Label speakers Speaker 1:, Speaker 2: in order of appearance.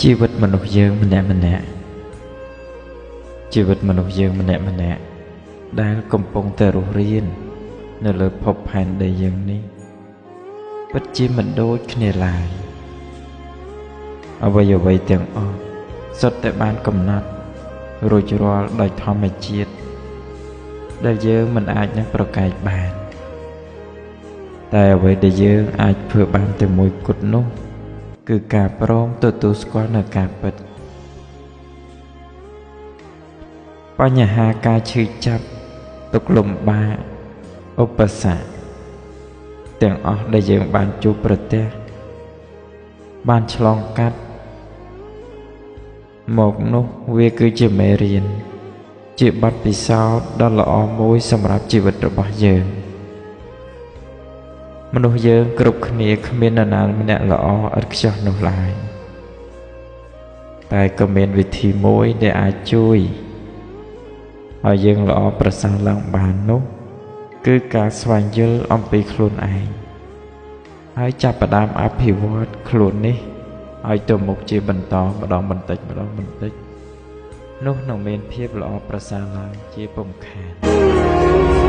Speaker 1: ជីវិតមនុស្សយើងម្នាក់ជីវិតមនុស្សយើងម្នាក់ដែលកំពុងតែរស់រាននៅលើភពផែនដីយើងនេះពិតជាមិនដូចគ្នាឡើយអ្វីទាំងអស់សុទ្ធតែបានកំណត់រួចរាល់ដោយធម្មជាតិដែលយើងមិនអាចនឹងប្រកែកបានតែអ្វីដែលយើងអាចធ្វើបានតែមួយគត់នោះគឺការព្រមទទួលស្គាល់នៅការពិតបញ្ហាការឈឺចាប់ទុក្ខលំបាកឧបសគ្គទាំងអស់ដែលយើងបានជួបប្រទះបានឆ្លងកាត់មកនោះវាគឺជាមេរៀនជាបទពិសោធន៍ដ៏ល្អមួយសម្រាប់ជីវិតរបស់យើងមនុស្សយើងគ្រប់គ្នាគ្មាននរណាម្នាក់ល្អឥតខ្ចោះនោះឡើយតែក៏មានវិធីមួយដែលអាចជួយឲ្យយើងល្អប្រសើរឡើងបាននោះគឺការស្វែងយល់អំពីខ្លួនឯងហើយចាប់ផ្ដើមអភិវឌ្ឍខ្លួននេះឲ្យទៅមុខជាបន្តម្ដងបន្តិចនោះនឹងមានភាពល្អប្រសើរឡើងជាពុំខាន